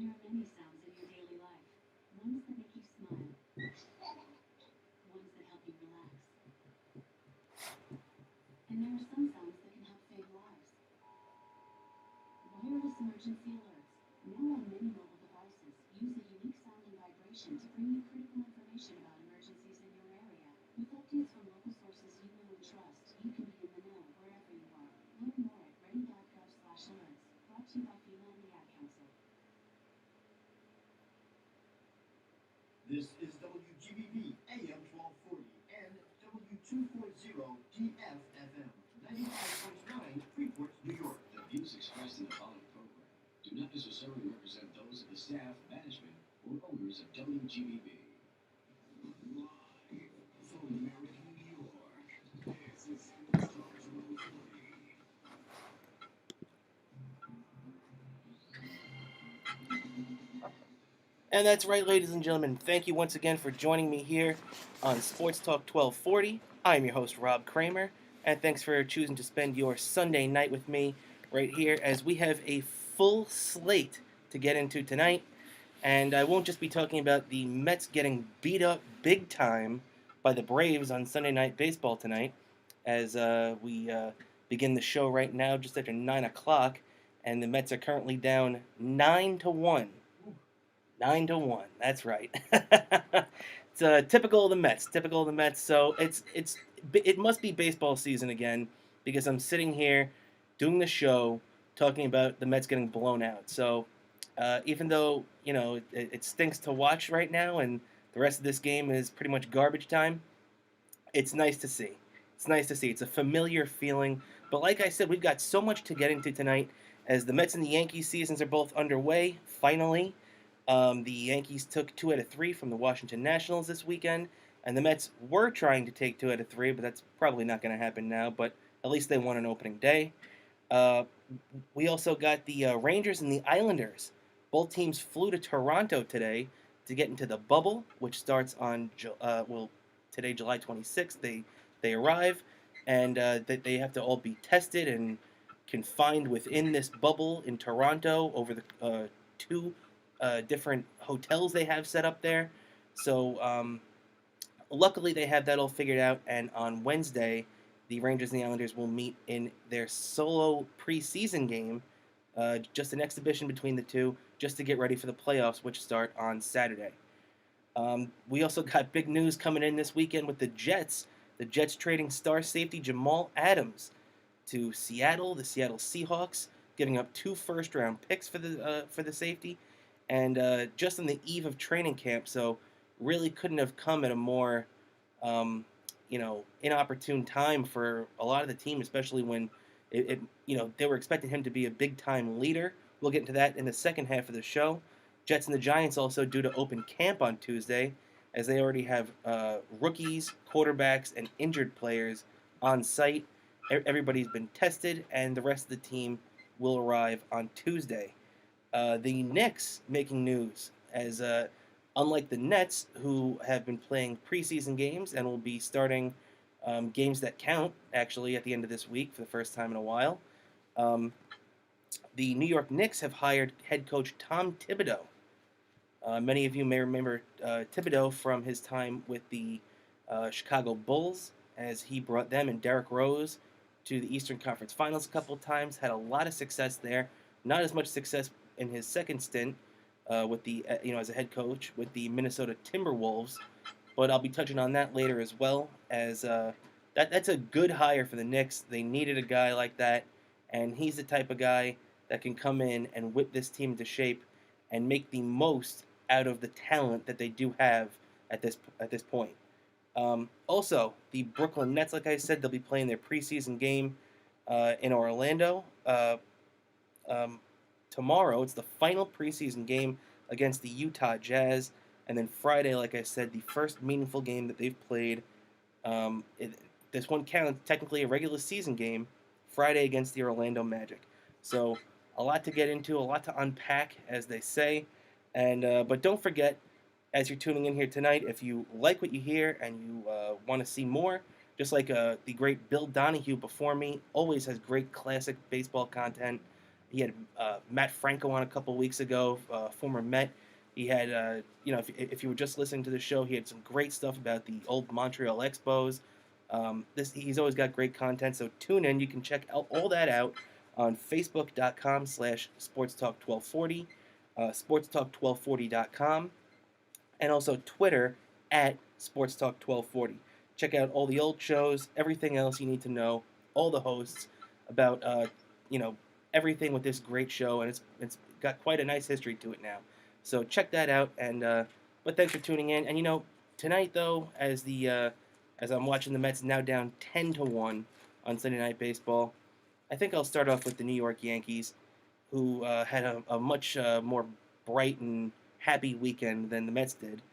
There are many sounds in your daily life. Ones that make you smile. Ones that help you relax. And there are some sounds that can help save lives. Wireless emergency alerts. Now on many mobile devices, use a unique sound and vibration to bring you critical information about emergencies in your area. With updates from local sources you know and trust, you can be in the know wherever you are. Learn more at ready.gov/alerts. Brought to you by FEMA and the Ad Council. This is WGBB AM 1240 and W240 DFFM 95.9 Freeport, New York. The views expressed in the following program do not necessarily represent those of the staff, management, or owners of WGBB. Live from American New York, this is SportsTalk 1240. And that's right, ladies and gentlemen. Thank you once again for joining me here on Sports Talk 1240. I'm your host, Rob Cramer, and thanks for choosing to spend your Sunday night with me right here as we have a full slate to get into tonight. And I won't just be talking about the Mets getting beat up big time by the Braves on Sunday Night Baseball tonight, as we begin the show right now just after 9 o'clock, and the Mets are currently down 9-1. 9-1. That's right. It's typical of the Mets. Typical of the Mets. So it must be baseball season again because I'm sitting here doing the show talking about the Mets getting blown out. So even though it stinks to watch right now and the rest of this game is pretty much garbage time, it's nice to see. It's nice to see. It's a familiar feeling. But like I said, we've got so much to get into tonight as the Mets and the Yankees seasons are both underway. Finally. The Yankees took 2 out of 3 from the Washington Nationals this weekend, and the Mets were trying to take 2 out of 3, but that's probably not going to happen now, but at least they won on opening day. We also got the Rangers and the Islanders. Both teams flew to Toronto today to get into the bubble, which starts on, today, July 26th. They arrive, and they have to all be tested and confined within this bubble in Toronto over the 2 different hotels they have set up there. So luckily they have that all figured out, and on Wednesday the Rangers and the Islanders will meet in their solo preseason game, just an exhibition between the two, just to get ready for the playoffs, which start on Saturday. We also got big news coming in this weekend with the Jets. The Jets trading star safety Jamal Adams to Seattle, the Seattle Seahawks, giving up 2 first-round picks for the safety. And just on the eve of training camp, so really couldn't have come at a more, inopportune time for a lot of the team, especially when they were expecting him to be a big-time leader. We'll get into that in the second half of the show. Jets and the Giants also due to open camp on Tuesday, as they already have rookies, quarterbacks, and injured players on site. Everybody's been tested, and the rest of the team will arrive on Tuesday. The Knicks making news as, unlike the Nets, who have been playing preseason games and will be starting games that count, actually, at the end of this week for the first time in a while, the New York Knicks have hired head coach Tom Thibodeau. Many of you may remember Thibodeau from his time with the Chicago Bulls, as he brought them and Derrick Rose to the Eastern Conference Finals a couple of times, had a lot of success there. Not as much success in his second stint with the as a head coach with the Minnesota Timberwolves, but I'll be touching on that later as well. As that's a good hire for the Knicks. They needed a guy like that, and he's the type of guy that can come in and whip this team into shape and make the most out of the talent that they do have at this point. Also, the Brooklyn Nets, like I said, they'll be playing their preseason game in Orlando. Tomorrow, it's the final preseason game against the Utah Jazz, and then Friday, like I said, the first meaningful game that they've played. This one counts technically a regular season game, Friday against the Orlando Magic. So a lot to get into, a lot to unpack, as they say. And but don't forget, as you're tuning in here tonight, if you like what you hear and you want to see more, just like the great Bill Donahue before me, always has great classic baseball content. He had Matt Franco on a couple weeks ago, former Met. He had, if you were just listening to the show, he had some great stuff about the old Montreal Expos. He's always got great content, so tune in. You can check all that out on Facebook.com/SportsTalk1240, SportsTalk1240.com, and also Twitter at SportsTalk1240. Check out all the old shows, everything else you need to know, all the hosts about everything with this great show, and it's got quite a nice history to it now. So check that out. And but thanks for tuning in. And tonight though, as I'm watching the Mets now down 10-1 on Sunday Night Baseball, I think I'll start off with the New York Yankees, who had a much more bright and happy weekend than the Mets did.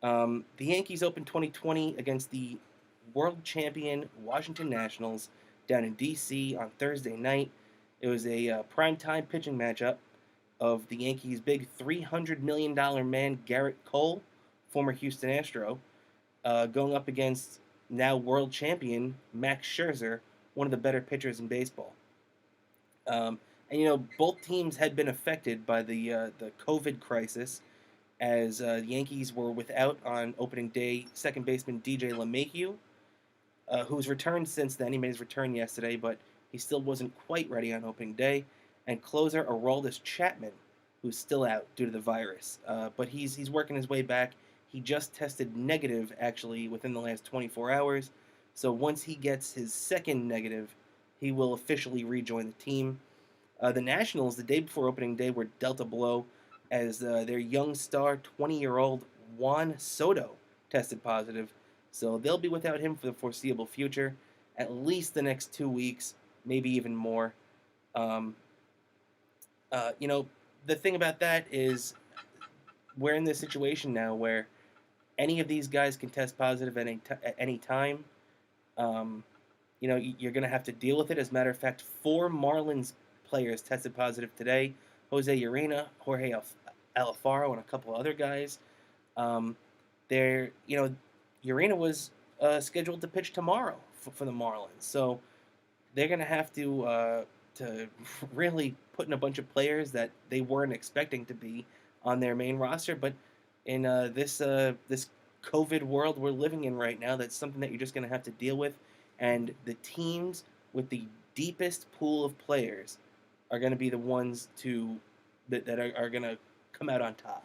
The Yankees opened 2020 against the world champion Washington Nationals down in D.C. on Thursday night. It was a primetime pitching matchup of the Yankees' big $300 million man Garrett Cole, former Houston Astro, going up against now world champion Max Scherzer, one of the better pitchers in baseball. And both teams had been affected by the COVID crisis, as the Yankees were without on opening day second baseman DJ LeMahieu, who's returned since then. He made his return yesterday, but he still wasn't quite ready on opening day. And closer Aroldis Chapman, who's still out due to the virus, but he's working his way back. He just tested negative actually within the last 24 hours. So once he gets his second negative, he will officially rejoin the team. The Nationals, the day before opening day, were dealt a blow as their young star, 20-year-old Juan Soto, tested positive. So they'll be without him for the foreseeable future, at least the next 2 weeks, maybe even more. The thing about that is we're in this situation now where any of these guys can test positive at any time. You're going to have to deal with it. As a matter of fact, 4 Marlins players tested positive today. Jose Urena, Jorge Alfaro, and a couple other guys. Urena was scheduled to pitch tomorrow for the Marlins. So they're going to have to really put in a bunch of players that they weren't expecting to be on their main roster. But in this COVID world we're living in right now, that's something that you're just going to have to deal with. And the teams with the deepest pool of players are going to be the ones that are going to come out on top.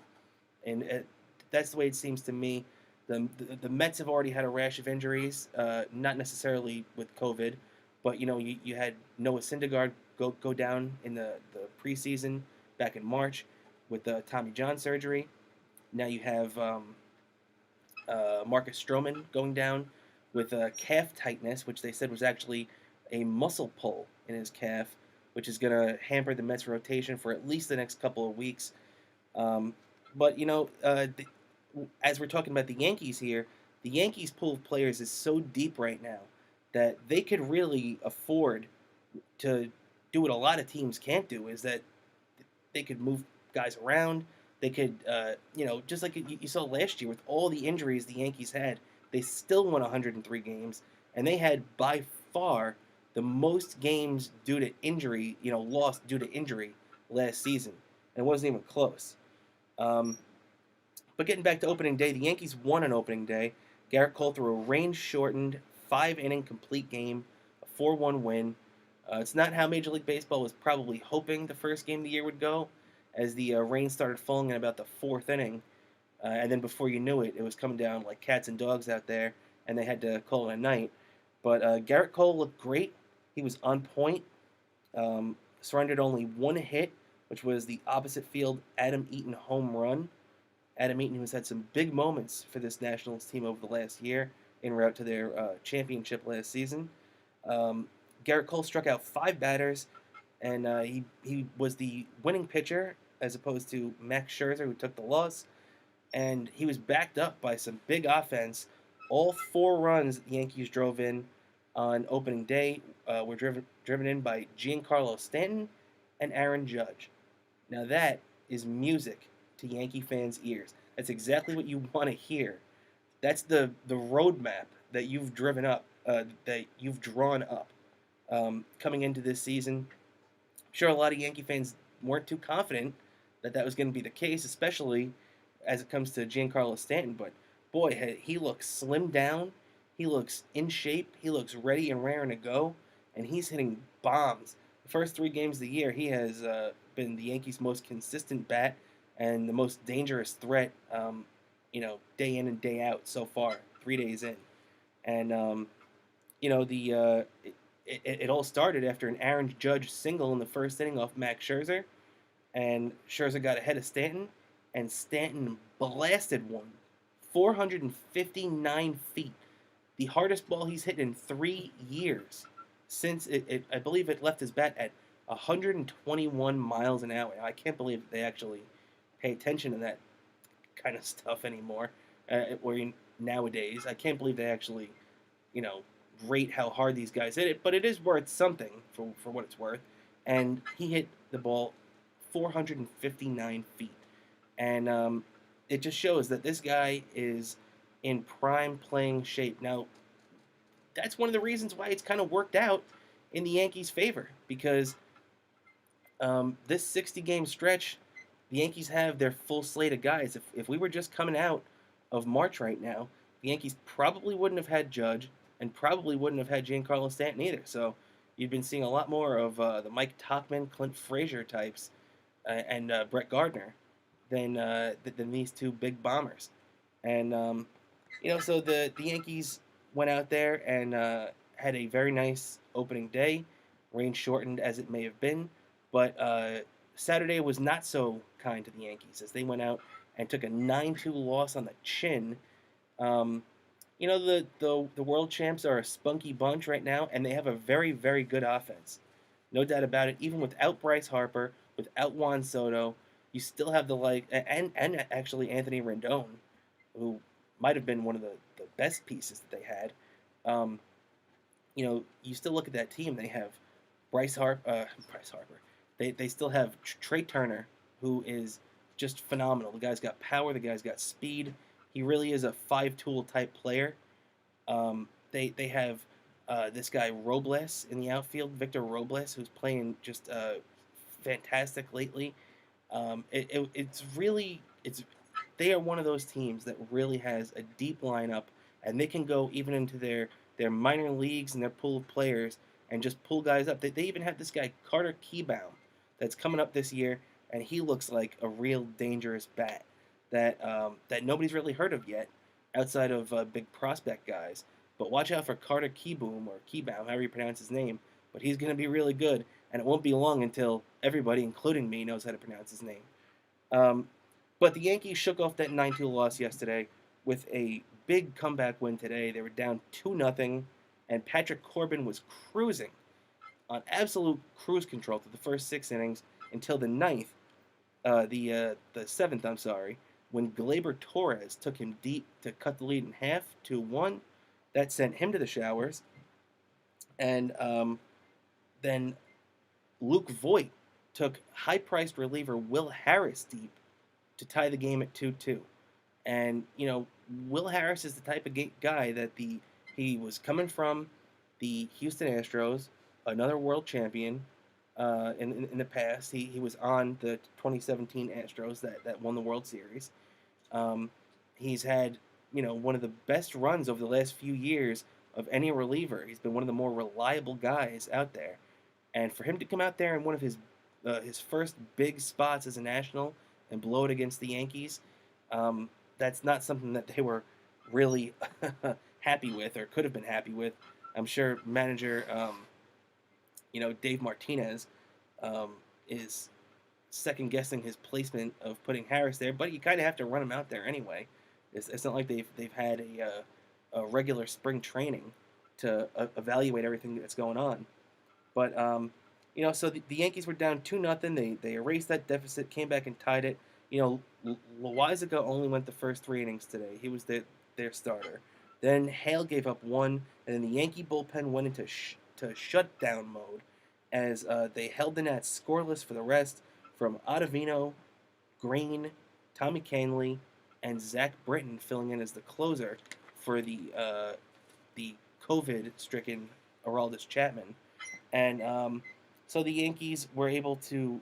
And that's the way it seems to me. The Mets have already had a rash of injuries, not necessarily with COVID, but you had Noah Syndergaard go down in the preseason back in March with Tommy John surgery. Now you have Marcus Stroman going down with calf tightness, which they said was actually a muscle pull in his calf, which is going to hamper the Mets' rotation for at least the next couple of weeks. But as we're talking about the Yankees here, the Yankees' pool of players is so deep right now that they could really afford to do what a lot of teams can't do, is that they could move guys around. They could, just like you saw last year with all the injuries the Yankees had, they still won 103 games, and they had by far the most games due to injury, lost due to injury last season, and it wasn't even close. But getting back to opening day, the Yankees won on opening day. Garrett Cole threw a rain-shortened 5-inning complete game, a 4-1 win. It's not how Major League Baseball was probably hoping the first game of the year would go, as the rain started falling in about the 4th inning. And then before you knew it, it was coming down like cats and dogs out there, and they had to call it a night. But Garrett Cole looked great. He was on point. Surrendered only 1 hit, which was the opposite field Adam Eaton home run. Adam Eaton, who's had some big moments for this Nationals team over the last year, en route to their championship last season. Garrett Cole struck out 5 batters, and he was the winning pitcher as opposed to Max Scherzer, who took the loss. And he was backed up by some big offense. All 4 runs the Yankees drove in on opening day were driven in by Giancarlo Stanton and Aaron Judge. Now that is music to Yankee fans' ears. That's exactly what you want to hear. That's the roadmap that you've driven up, that you've drawn up coming into this season. sure a lot of Yankee fans weren't too confident that was going to be the case, especially as it comes to Giancarlo Stanton. But boy, he looks slimmed down. He looks in shape. He looks ready and raring to go, and he's hitting bombs. The first 3 games of the year, he has been the Yankees' most consistent bat and the most dangerous threat. Day in and day out so far, 3 days in, and it all started after an Aaron Judge single in the first inning off Max Scherzer, and Scherzer got ahead of Stanton, and Stanton blasted one 459 feet, the hardest ball he's hit in 3 years since I believe it left his bat at 121 miles an hour. I can't believe they actually pay attention to that kind of stuff anymore. Nowadays, I can't believe they actually, rate how hard these guys hit it. But it is worth something for what it's worth. And he hit the ball 459 feet, and it just shows that this guy is in prime playing shape. Now, that's one of the reasons why it's kind of worked out in the Yankees' favor, because this 60-game stretch, the Yankees have their full slate of guys. If we were just coming out of March right now, the Yankees probably wouldn't have had Judge and probably wouldn't have had Giancarlo Stanton either. So you've been seeing a lot more of the Mike Tauchman, Clint Frazier types and Brett Gardner than these two big bombers. And, so the Yankees went out there and had a very nice opening day, rain shortened as it may have been. But Saturday was not so kind to the Yankees as they went out and took a 9-2 loss on the chin. The world champs are a spunky bunch right now, and they have a very, very good offense. No doubt about it. Even without Bryce Harper, without Juan Soto, you still have and actually Anthony Rendon, who might have been one of the best pieces that they had. You still look at that team. They have Bryce Harper. They still have Trey Turner, who is just phenomenal. The guy's got power. The guy's got speed. He really is a 5-tool type player. They have this guy Robles in the outfield, Victor Robles, who's playing just fantastic lately. They are one of those teams that really has a deep lineup, and they can go even into their minor leagues and their pool of players and just pull guys up. They even have this guy Carter Keybaum that's coming up this year, and he looks like a real dangerous bat that nobody's really heard of yet, outside of big prospect guys. But watch out for Carter Keybaum, or Keybaum, however you pronounce his name. But he's going to be really good, and it won't be long until everybody, including me, knows how to pronounce his name. But the Yankees shook off that 9-2 loss yesterday with a big comeback win today. They were down 2-0, and Patrick Corbin was cruising on absolute cruise control through the first 6 innings until the seventh, when Gleyber Torres took him deep to cut the lead in half to 1. That sent him to the showers. And then Luke Voit took high-priced reliever Will Harris deep to tie the game at 2-2. And, Will Harris is the type of guy that he was coming from the Houston Astros, another world champion in the past. He was on the 2017 Astros that won the World Series. He's had, one of the best runs over the last few years of any reliever. He's been one of the more reliable guys out there. And for him to come out there in one of his first big spots as a national and blow it against the Yankees, that's not something that they were really happy with or could have been happy with. I'm sure manager, Dave Martinez is second-guessing his placement of putting Harris there, but you kind of have to run him out there anyway. It's not like they've had a regular spring training to evaluate everything that's going on. But, so the Yankees were down 2-0. They erased that deficit, came back and tied it. Loizaga only went the first 3 innings today. He was their starter. Then Hale gave up 1, and then the Yankee bullpen went into shutdown mode as they held the Nats scoreless for the rest from Ottavino, Green, Tommy Kahnle, and Zach Britton filling in as the closer for the COVID-stricken Aroldis Chapman. And So the Yankees were able to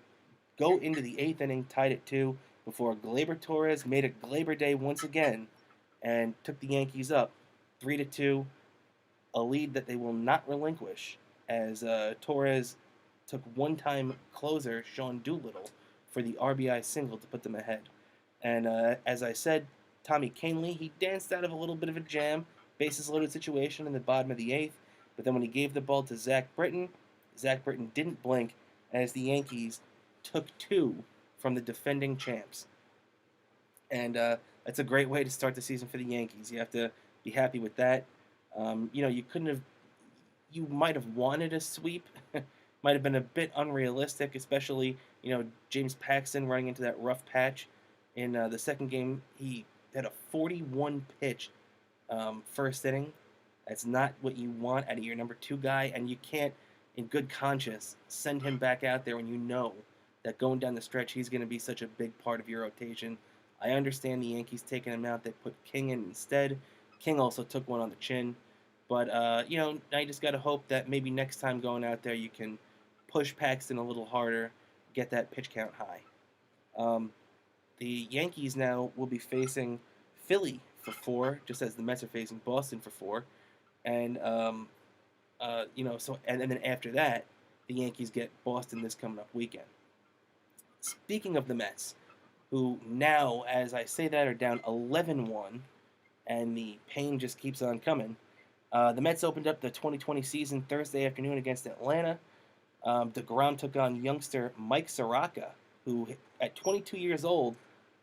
go into the eighth inning, tied at 2, before Gleyber Torres made a Gleyber Day once again and took the Yankees up 3-2, a lead that they will not relinquish, as Torres took one-time closer Sean Doolittle for the RBI single to put them ahead. And as I said, Tommy Kahnle, he danced out of a little bit of a jam, bases loaded situation in the bottom of the eighth, but then when he gave the ball to Zach Britton didn't blink as the Yankees took 2 from the defending champs. And that's a great way to start the season for the Yankees. You have to be happy with that. You might have wanted a sweep. Might have been a bit unrealistic, especially, James Paxton running into that rough patch in the second game. He had a 41 pitch first inning. That's not what you want out of your number 2 guy, and you can't, in good conscience, send him back out there when you know that going down the stretch he's going to be such a big part of your rotation. I understand the Yankees taking him out. They put King in instead. King also took one on the chin. But, now you just got to hope that maybe next time going out there you can push Paxton a little harder, get that pitch count high. The Yankees now will be facing Philly for 4, just as the Mets are facing Boston for 4. And, and then after that, the Yankees get Boston this coming up weekend. Speaking of the Mets, who now, as I say that, are down 11-1, and the pain just keeps on coming. The Mets opened up the 2020 season Thursday afternoon against Atlanta. DeGrom took on youngster Mike Soroka, who, at 22 years old,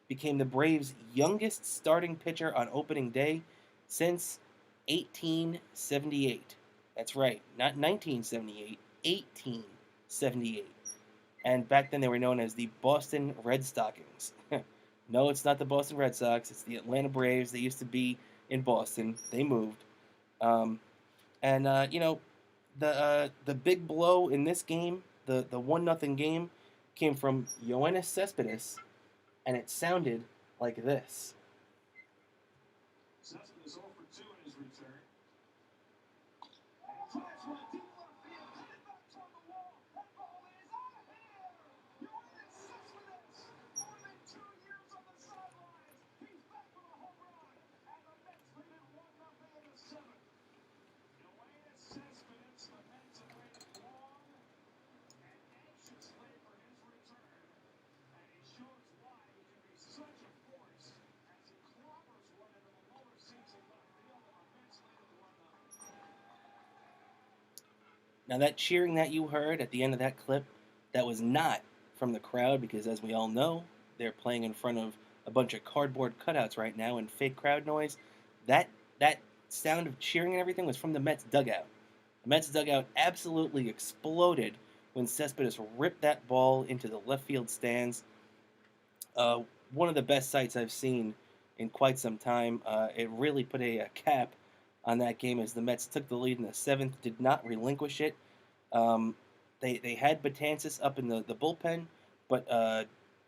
became the Braves' youngest starting pitcher on opening day since 1878. That's right, not 1978, 1878. And back then they were known as the Boston Red Stockings. No, it's not the Boston Red Sox. It's the Atlanta Braves. They used to be in Boston. They moved. The big blow in this game, the 1-0 game, came from Yoenis Cespedes, and it sounded like this. Cespedes 0 for 2 in his return. And drives one deep left field, cut it back toward the wall. That ball is out of here. Yoenis Cespedes, more than 2 years on the sidelines. He's back for a home run, and the Mets lead it 1-0 in the 7th. Yoenis Cespedes, the Mets have waited long and anxiously for his return, and he shows why he can be such a force as he clobbers one into the lower seats of left field, and the Mets lead it 1-0. Now, that cheering that you heard at the end of that clip, that was not from the crowd, because as we all know, they're playing in front of a bunch of cardboard cutouts right now and fake crowd noise. That sound of cheering and everything was from the Mets dugout. The Mets dugout absolutely exploded when Cespedes ripped that ball into the left field stands. One of the best sights I've seen in quite some time. It really put a cap on that game as the Mets took the lead in the 7th, did not relinquish it. They had Betances up in the bullpen, but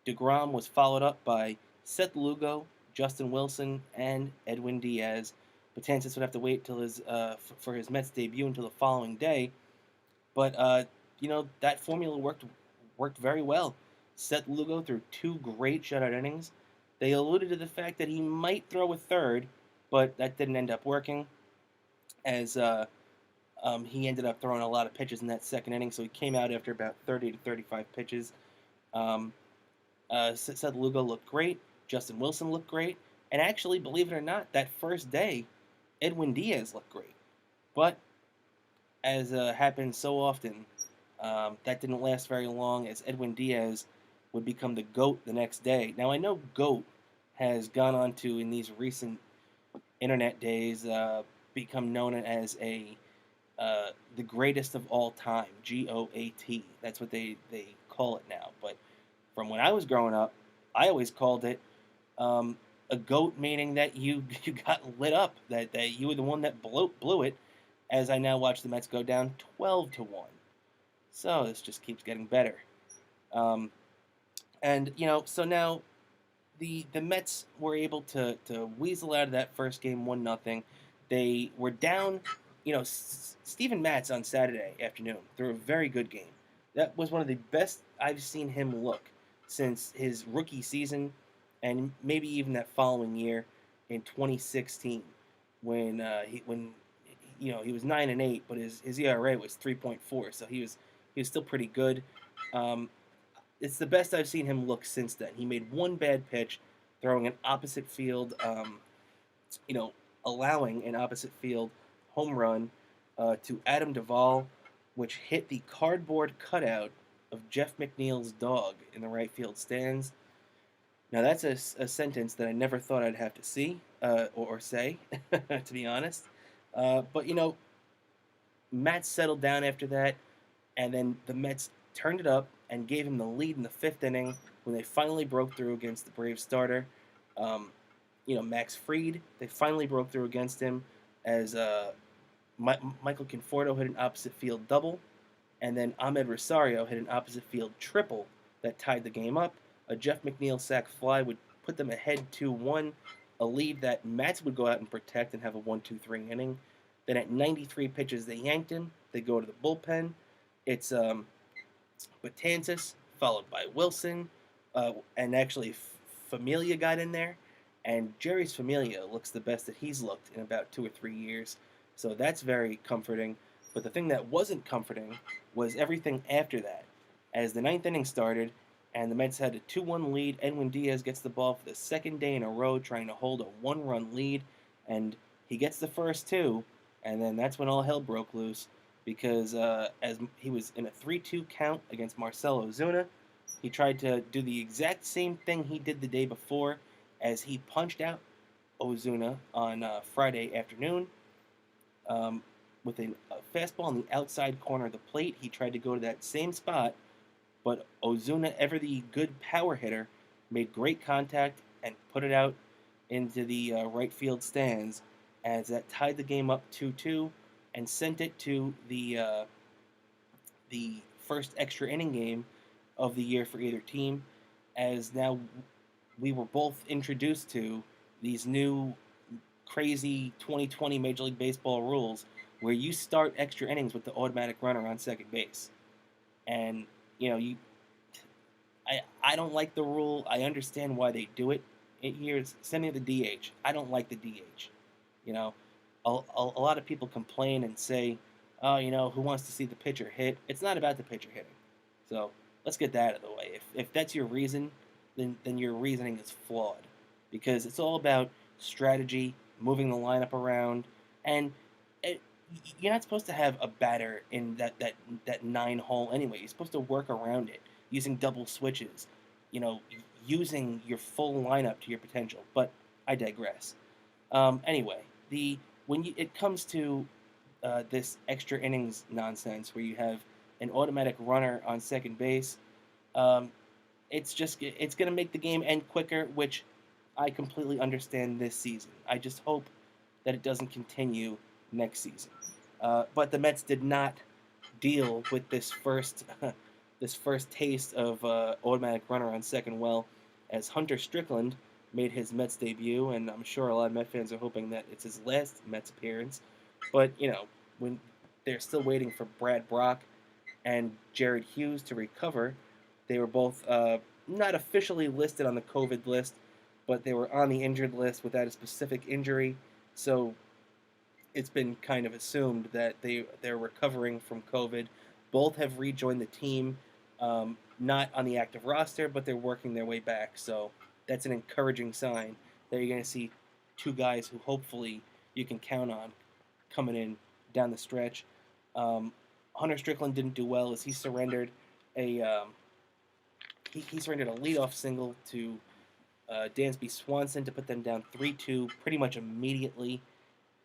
DeGrom was followed up by Seth Lugo, Justin Wilson, and Edwin Diaz. Betances would have to wait till for his Mets debut until the following day, but that formula worked very well. Seth Lugo threw 2 great shutout innings. They alluded to the fact that he might throw a third, but that didn't end up working, as he ended up throwing a lot of pitches in that second inning, so he came out after about 30 to 35 pitches. Seth Lugo looked great. Justin Wilson looked great. And actually, believe it or not, that first day, Edwin Diaz looked great. But, as happens so often, that didn't last very long, as Edwin Diaz would become the GOAT the next day. Now, I know GOAT has gone on to, in these recent internet days, become known as the greatest of all time, GOAT. That's what they call it now. But from when I was growing up, I always called it a GOAT, meaning that you got lit up, that you were the one that blew it, as I now watch the Mets go down 12-1. So this just keeps getting better. So now the Mets were able to weasel out of that first game 1-0. They were down, Steven Matz on Saturday afternoon threw a very good game. That was one of the best I've seen him look since his rookie season, and maybe even that following year in 2016, when he was 9-8, but his ERA was 3.4, so he was still pretty good. Um, it's the best I've seen him look since then. He made one bad pitch, throwing an opposite field, you know, allowing an opposite field home run to Adam Duvall, which hit the cardboard cutout of Jeff McNeil's dog in the right field stands. Now that's a sentence that I never thought I'd have to see or say, to be honest. But Matt settled down after that, and then the Mets turned it up and gave him the lead in the fifth inning when they finally broke through against the Braves starter. Um, Max Fried, they finally broke through against him as Michael Conforto hit an opposite field double, and then Ahmed Rosario hit an opposite field triple that tied the game up. A Jeff McNeil sac fly would put them ahead 2-1, a lead that Mets would go out and protect and have a 1-2-3 inning. Then at 93 pitches, they yanked him. They go to the bullpen. It's Betances, followed by Wilson, and actually Familia got in there, and Jerry's Familia looks the best that he's looked in about 2 or 3 years, so that's very comforting. But the thing that wasn't comforting was everything after that. As the ninth inning started, and the Mets had a 2-1 lead, Edwin Diaz gets the ball for the second day in a row, trying to hold a one-run lead, and he gets the first two, and then that's when all hell broke loose, because as he was in a 3-2 count against Marcell Ozuna, he tried to do the exact same thing he did the day before, as he punched out Ozuna on Friday afternoon with a fastball on the outside corner of the plate. He tried to go to that same spot, but Ozuna, ever the good power hitter, made great contact and put it out into the right field stands, as that tied the game up 2-2 and sent it to the first extra inning game of the year for either team, as now we were both introduced to these new crazy 2020 Major League Baseball rules where you start extra innings with the automatic runner on second base. And, I don't like the rule. I understand why they do it. Here's sending the DH. I don't like the DH. A lot of people complain and say, oh, who wants to see the pitcher hit? It's not about the pitcher hitting. So let's get that out of the way. If that's your reason, then your reasoning is flawed, because it's all about strategy, moving the lineup around, and you're not supposed to have a batter in that 9 hole anyway. You're supposed to work around it using double switches, using your full lineup to your potential. But I digress. Anyway, when it comes to this extra innings nonsense where you have an automatic runner on second base, it's going to make the game end quicker, which I completely understand this season. I just hope that it doesn't continue next season. But the Mets did not deal with this first taste of automatic runner on second well, as Hunter Strickland made his Mets debut, and I'm sure a lot of Met fans are hoping that it's his last Mets appearance. But when they're still waiting for Brad Brock and Jared Hughes to recover, they were both not officially listed on the COVID list, but they were on the injured list without a specific injury. So it's been kind of assumed that they're recovering from COVID. Both have rejoined the team, not on the active roster, but they're working their way back. So that's an encouraging sign that you're going to see two guys who hopefully you can count on coming in down the stretch. Hunter Strickland didn't do well, as he surrendered a leadoff single to Dansby Swanson to put them down 3-2 pretty much immediately.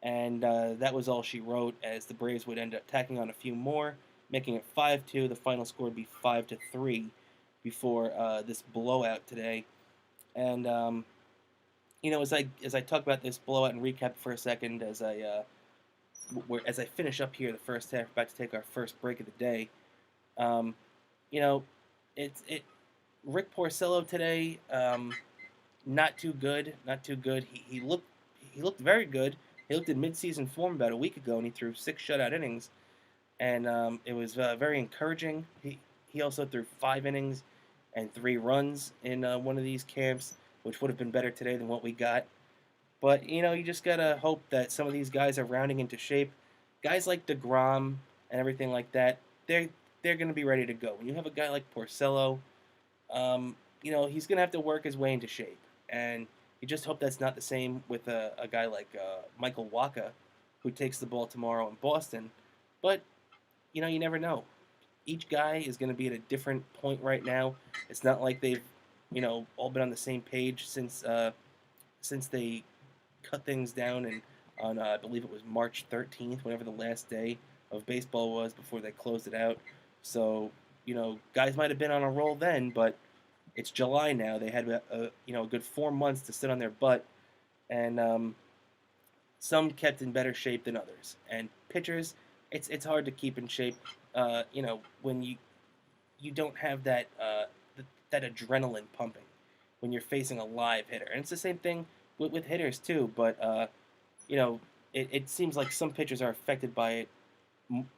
And that was all she wrote, as the Braves would end up tacking on a few more, making it 5-2. The final score would be 5-3 before this blowout today. And as I talk about this blowout and recap for a second, as I finish up here the first half, about to take our first break of the day. Rick Porcello today, not too good. He looked very good. He looked in midseason form about a week ago, and he threw 6 shutout innings, and it was very encouraging. he also threw 5 innings and 3 runs in one of these camps, which would have been better today than what we got. But you just gotta hope that some of these guys are rounding into shape. Guys like DeGrom and everything like that, they're gonna be ready to go. When you have a guy like Porcello, he's gonna have to work his way into shape, and you just hope that's not the same with a guy like Michael Wacha, who takes the ball tomorrow in Boston. But you never know. Each guy is going to be at a different point right now. It's not like they've all been on the same page since they cut things down and on I believe it was March 13th, whenever the last day of baseball was before they closed it out. So guys might have been on a roll then, but it's July now. They had a good 4 months to sit on their butt, and some kept in better shape than others. And pitchers, it's hard to keep in shape. When you don't have that adrenaline pumping when you're facing a live hitter, and it's the same thing with hitters too. But it seems like some pitchers are affected by it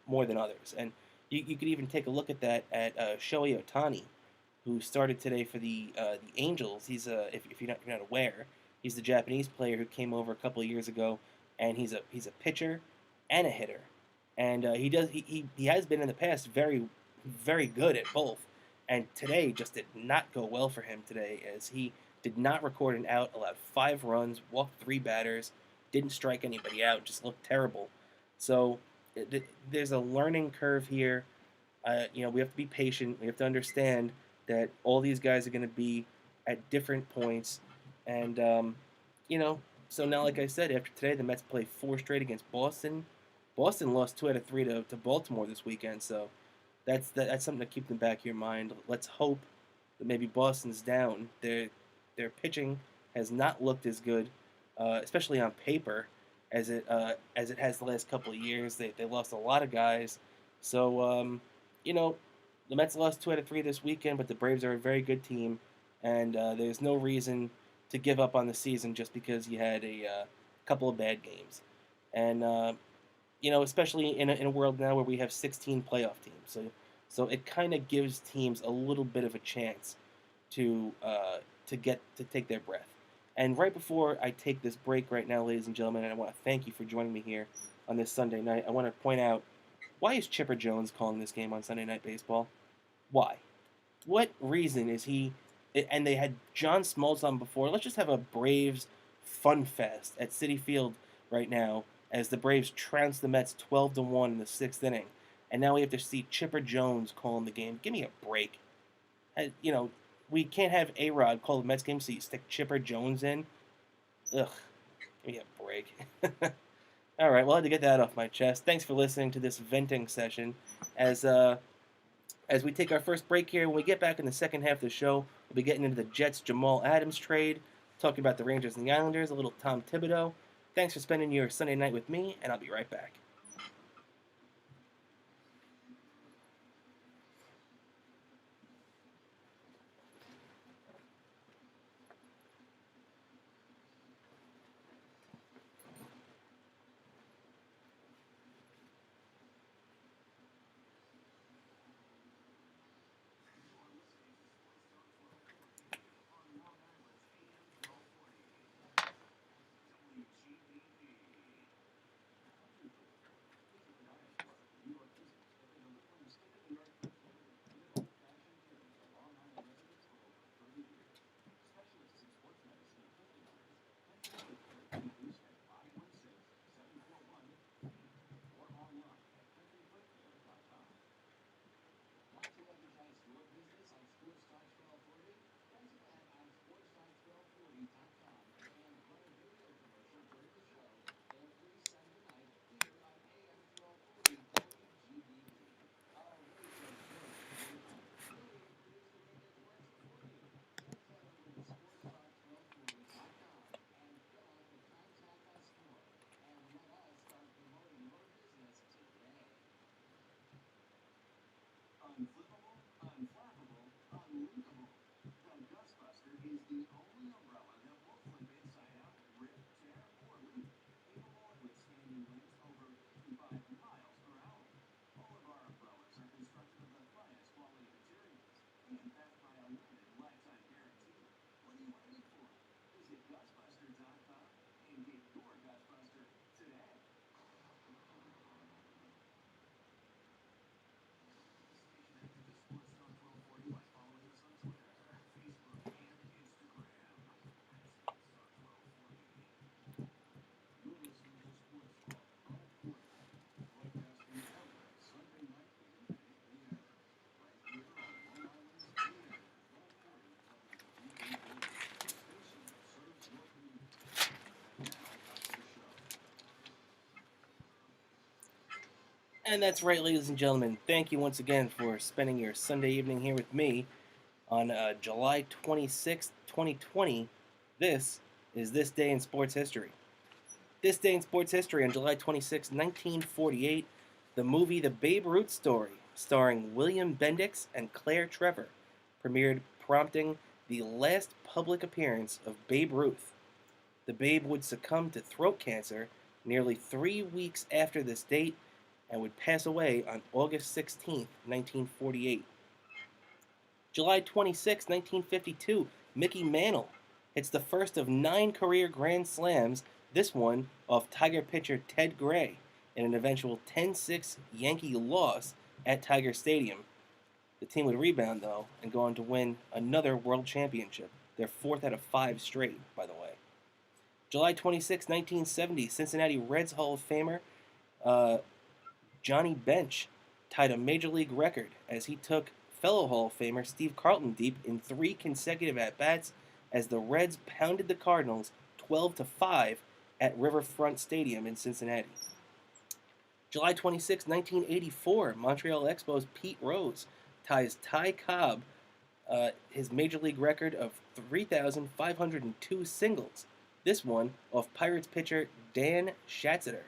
more than others, and you could even take a look at that at Shohei Ohtani, who started today for the Angels. He's if you're not aware, he's the Japanese player who came over a couple of years ago, and he's a pitcher and a hitter, and he has been in the past very very good at both, and today just did not go well for him today, as he did not record an out, allowed 5 runs, walked 3 batters, didn't strike anybody out, just looked terrible. So there's a learning curve here. We have to be patient. We have to understand that all these guys are going to be at different points, and so now, like I said, after today, the Mets play 4 straight against Boston. Boston lost 2 out of 3 to Baltimore this weekend, so that's something to keep in the back of your mind. Let's hope that maybe Boston's down. Their pitching has not looked as good, especially on paper, as it has the last couple of years. They lost a lot of guys, so the Mets lost 2 out of 3 this weekend, but the Braves are a very good team, and there's no reason to give up on the season just because you had a couple of bad games. And especially in a world now where we have 16 playoff teams, so it kind of gives teams a little bit of a chance to take their breath. And right before I take this break right now, ladies and gentlemen, and I want to thank you for joining me here on this Sunday night, I want to point out, why is Chipper Jones calling this game on Sunday Night Baseball? Why? What reason is he? And they had John Smoltz on before. Let's just have a Braves fun fest at Citi Field right now as the Braves trounce the Mets 12-1 in the 6th inning. And now we have to see Chipper Jones calling the game. Give me a break. We can't have A-Rod call the Mets game, so you stick Chipper Jones in. Ugh. Give me a break. All right, well, I had to get that off my chest. Thanks for listening to this venting session. As we take our first break here, when we get back in the second half of the show, we'll be getting into the Jets' Jamal Adams trade, talking about the Rangers and the Islanders, a little Tom Thibodeau. Thanks for spending your Sunday night with me, and I'll be right back. And that's right, ladies and gentlemen. Thank you once again for spending your Sunday evening here with me on July 26th, 2020. This is This Day in Sports History. This Day in Sports History on July 26, 1948, the movie The Babe Ruth Story, starring William Bendix and Claire Trevor, premiered, prompting the last public appearance of Babe Ruth. The Babe would succumb to throat cancer nearly 3 weeks after this date and would pass away on August 16, 1948. July 26, 1952, Mickey Mantle hits the first of 9 career Grand Slams, this one off Tiger pitcher Ted Gray, in an eventual 10-6 Yankee loss at Tiger Stadium. The team would rebound, though, and go on to win another World Championship, their 4th out of 5 straight, by the way. July 26, 1970, Cincinnati Reds Hall of Famer Johnny Bench tied a Major League record as he took fellow Hall of Famer Steve Carlton deep in 3 consecutive at-bats as the Reds pounded the Cardinals 12-5 at Riverfront Stadium in Cincinnati. July 26, 1984, Montreal Expos Pete Rose ties Ty Cobb his Major League record of 3,502 singles, this one off Pirates pitcher Dan Schatzeder.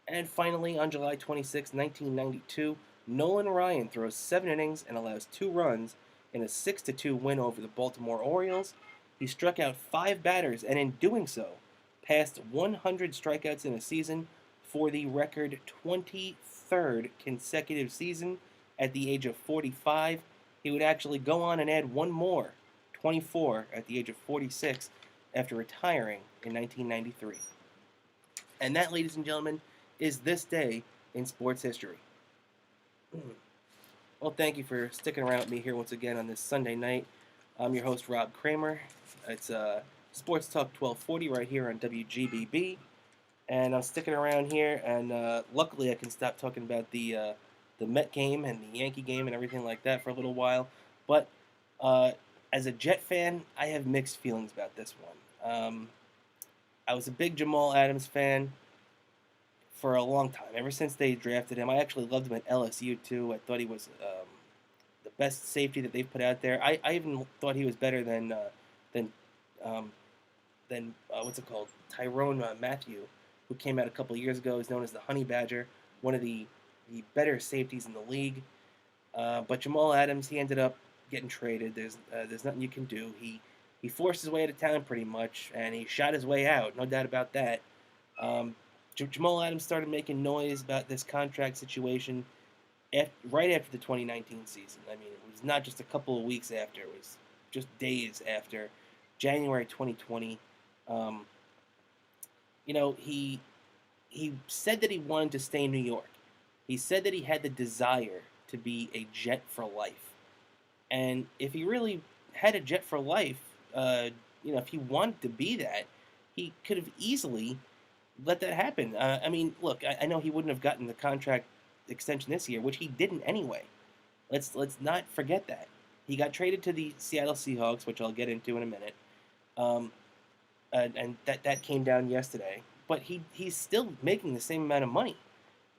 And finally, on July 26, 1992, Nolan Ryan throws 7 innings and allows 2 runs in a 6-2 win over the Baltimore Orioles. He struck out 5 batters and in doing so passed 100 strikeouts in a season for the record 23rd consecutive season. At the age of 45, he would actually go on and add one more, 24, at the age of 46 after retiring in 1993. And that, ladies and gentlemen, is this day in sports history. Well, thank you for sticking around with me here once again on this Sunday night. I'm your host, Rob Cramer. It's Sports Talk 1240 right here on WGBB. And I'm sticking around here, and luckily I can stop talking about the Met game and the Yankee game and everything like that for a little while. But as a Jet fan, I have mixed feelings about this one. I was a big Jamal Adams fan for a long time, ever since they drafted him. I actually loved him at LSU too. I thought he was the best safety that they've put out there. I even thought he was better than what's it called, Tyrone Matthew, who came out a couple of years ago. He's known as the Honey Badger, one of the better safeties in the league. But Jamal Adams, he ended up getting traded. There's nothing you can do. He forced his way out of town pretty much, and he shot his way out, no doubt about that. Jamal Adams started making noise about this contract situation right after the 2019 season. I mean, it was not just a couple of weeks after. It was just days after, January 2020. He said that he wanted to stay in New York. He said that he had the desire to be a Jet for life. And if he really had a Jet for life, if he wanted to be that, he could have easily let that happen. I mean, look, I know he wouldn't have gotten the contract extension this year, which he didn't anyway. Let's not forget that. He got traded to the Seattle Seahawks, which I'll get into in a minute. And that came down yesterday. But he's still making the same amount of money.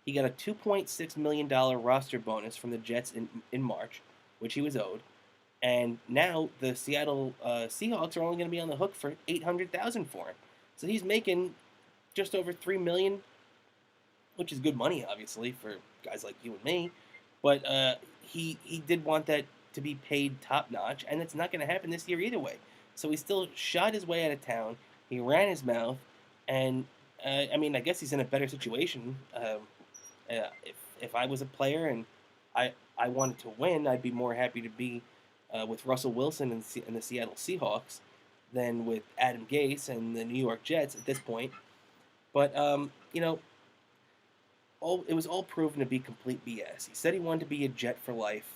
He got a $2.6 million roster bonus from the Jets in March, which he was owed. And now the Seattle Seahawks are only going to be on the hook for $800,000 for him. So he's making just over $3 million, which is good money, obviously, for guys like you and me. But he did want that to be paid top-notch, and it's not going to happen this year either way. So he still shot his way out of town. He ran his mouth, and I guess he's in a better situation. If I was a player and I wanted to win, I'd be more happy to be with Russell Wilson and the Seattle Seahawks than with Adam Gase and the New York Jets at this point. But, it was all proven to be complete BS. He said he wanted to be a Jet for life,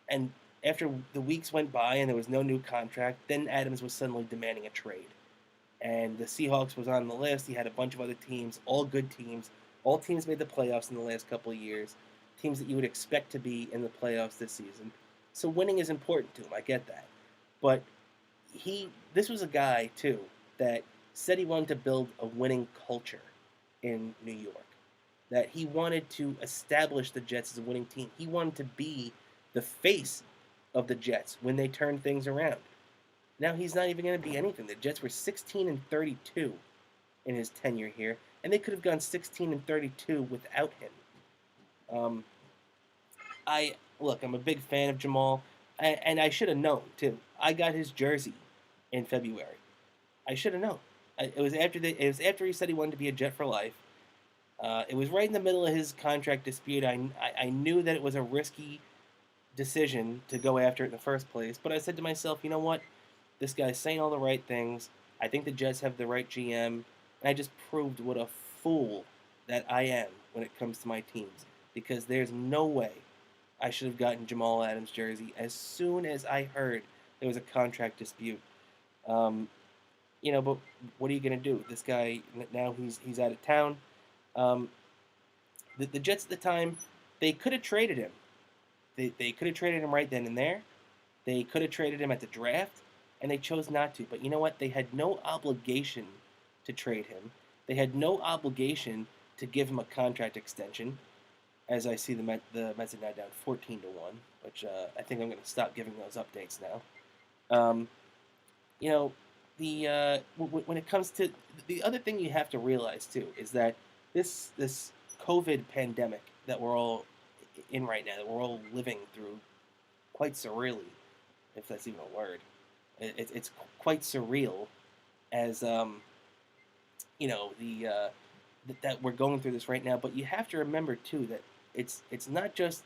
and after the weeks went by and there was no new contract, then Adams was suddenly demanding a trade. And the Seahawks was on the list. He had a bunch of other teams, all good teams. All teams made the playoffs in the last couple of years. Teams that you would expect to be in the playoffs this season. So winning is important to him. I get that. But this was a guy, too, that said he wanted to build a winning culture in New York. that he wanted to establish the Jets as a winning team. He wanted to be the face of the Jets when they turned things around. Now he's not even going to be anything. The Jets were 16-32 in his tenure here, and they could have gone 16-32 without him. I'm a big fan of Jamal, and I should have known too. I got his jersey in February. I should have known. It was after he said he wanted to be a Jet for life. It was right in the middle of his contract dispute. I knew that it was a risky decision to go after it in the first place, but I said to myself, you know what? This guy's saying all the right things. I think the Jets have the right GM, and I just proved what a fool that I am when it comes to my teams, because there's no way I should have gotten Jamal Adams' jersey as soon as I heard there was a contract dispute. But what are you going to do? This guy, now he's out of town. The Jets at the time, they could have traded him. They could have traded him right then and there. They could have traded him at the draft, and they chose not to. But you know what? They had no obligation to trade him. They had no obligation to give him a contract extension. As I see the Mets are now down 14-1, which I think I'm going to stop giving those updates now. When it comes to the other thing you have to realize too is that this COVID pandemic that we're all in right now, that we're all living through, quite surreally, if that's even a word. It's quite surreal, as that we're going through this right now. But you have to remember too that it's not just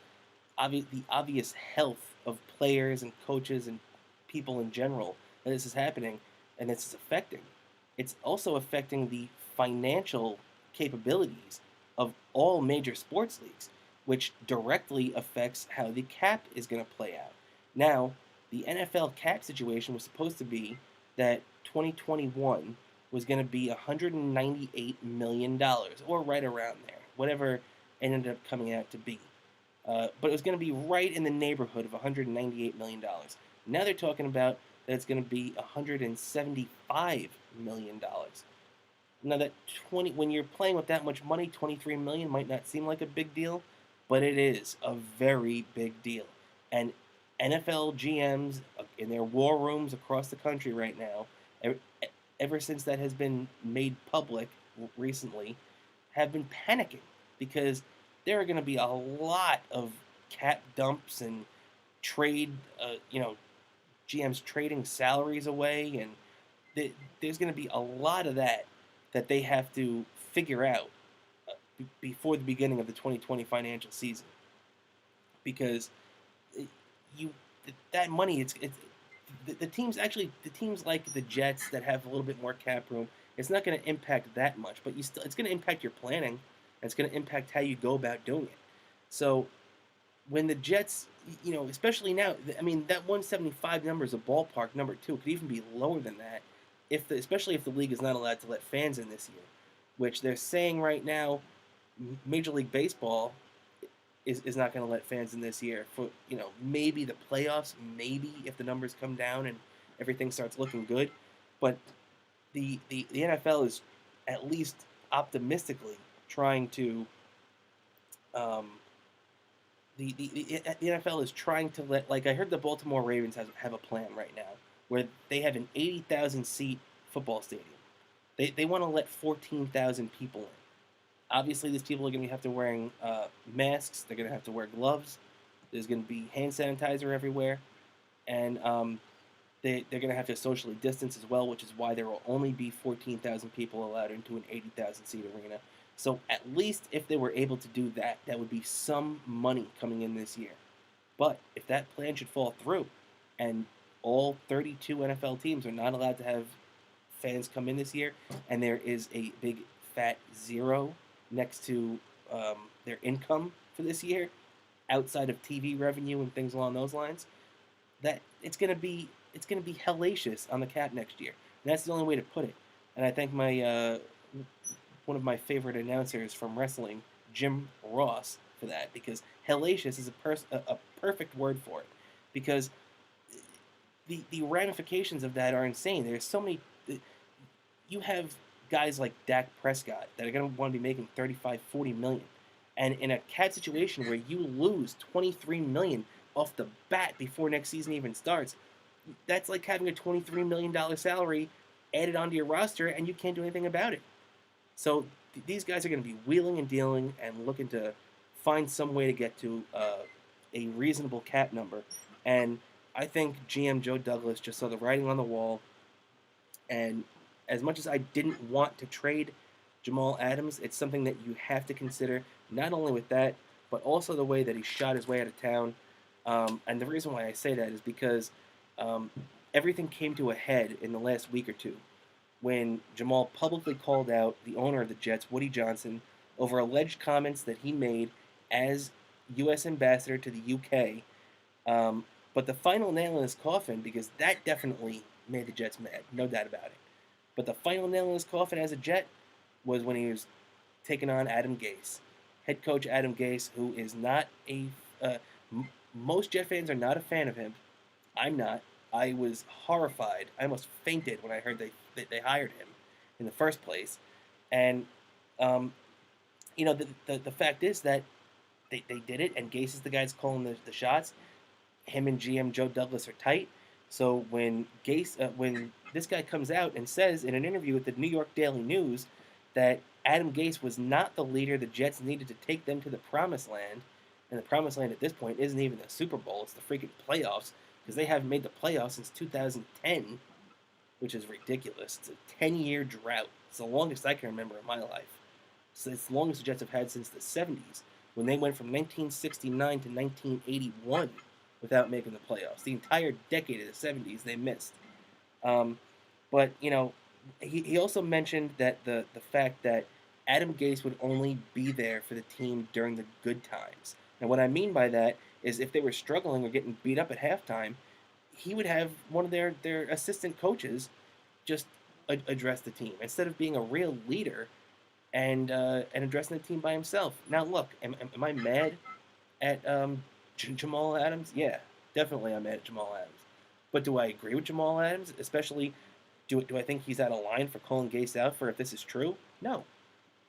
the obvious health of players and coaches and people in general that this is happening and this is affecting. It's also affecting the financial capabilities of all major sports leagues, which directly affects how the cap is going to play out. Now, the NFL cap situation was supposed to be that 2021 was going to be $198 million, or right around there, whatever it ended up coming out to be. But it was going to be right in the neighborhood of $198 million. Now they're talking about that it's going to be $175 million. Now when you're playing with that much money, $23 million might not seem like a big deal, but it is a very big deal. And NFL GMs in their war rooms across the country right now, ever since that has been made public recently, have been panicking because there are going to be a lot of cap dumps and GMs trading salaries away, and there's going to be a lot of that they have to figure out before the beginning of the 2020 financial season, because that money, the teams like the Jets that have a little bit more cap room, it's not going to impact that much, but it's going to impact your planning, and it's going to impact how you go about doing it. So when the Jets, especially now, that 175 number is a ballpark number too. It could even be lower than that, especially if the league is not allowed to let fans in this year, which they're saying right now, Major League Baseball is not going to let fans in this year for maybe the playoffs, maybe if the numbers come down and everything starts looking good, but the NFL is at least optimistically trying to. The NFL is trying to let, like I heard the Baltimore Ravens have a plan right now where they have an 80,000 seat football stadium. They want to let 14,000 people in. Obviously, these people are going to have to wearing masks. They're going to have to wear gloves. There's going to be hand sanitizer everywhere, and they're going to have to socially distance as well, which is why there will only be 14,000 people allowed into an 80,000 seat arena. So at least if they were able to do that, that would be some money coming in this year. But if that plan should fall through, and all 32 NFL teams are not allowed to have fans come in this year, and there is a big fat zero next to their income for this year, outside of TV revenue and things along those lines, that it's gonna be hellacious on the cap next year. And that's the only way to put it. And I thank my one of my favorite announcers from wrestling, Jim Ross, for that, because hellacious is a perfect word for it, because the ramifications of that are insane. There's so many. You have guys like Dak Prescott that are going to want to be making $35-40 million. And in a cap situation where you lose $23 million off the bat before next season even starts, that's like having a $23 million salary added onto your roster and you can't do anything about it. So these guys are going to be wheeling and dealing and looking to find some way to get to a reasonable cap number. And I think GM Joe Douglas just saw the writing on the wall. And as much as I didn't want to trade Jamal Adams, it's something that you have to consider, not only with that, but also the way that he shot his way out of town. And the reason why I say that is because everything came to a head in the last week or two when Jamal publicly called out the owner of the Jets, Woody Johnson, over alleged comments that he made as U.S. ambassador to the U.K. But the final nail in his coffin, because that definitely made the Jets mad, no doubt about it. But the final nail in his coffin as a Jet was when he was taking on Adam Gase. Head coach Adam Gase, who is not most Jet fans are not a fan of him. I'm not. I was horrified. I almost fainted when I heard they hired him in the first place. And, the fact is that they did it, and Gase is the guy that's calling the shots. Him and GM Joe Douglas are tight. So when this guy comes out and says in an interview with the New York Daily News that Adam Gase was not the leader the Jets needed to take them to the promised land, and the promised land at this point isn't even the Super Bowl, it's the freaking playoffs, because they haven't made the playoffs since 2010, which is ridiculous. It's a 10-year drought. It's the longest I can remember in my life. So it's the longest the Jets have had since the 70s, when they went from 1969 to 1981 without making the playoffs. The entire decade of the 70s they missed. But, he also mentioned that the fact that Adam Gase would only be there for the team during the good times. And what I mean by that is if they were struggling or getting beat up at halftime, he would have one of their assistant coaches just address the team instead of being a real leader and addressing the team by himself. Now, look, am I mad at Jamal Adams? Yeah, definitely I'm mad at Jamal Adams. But do I agree with Jamal Adams? Especially, do I think he's out of line for calling Gase out for if this is true? No.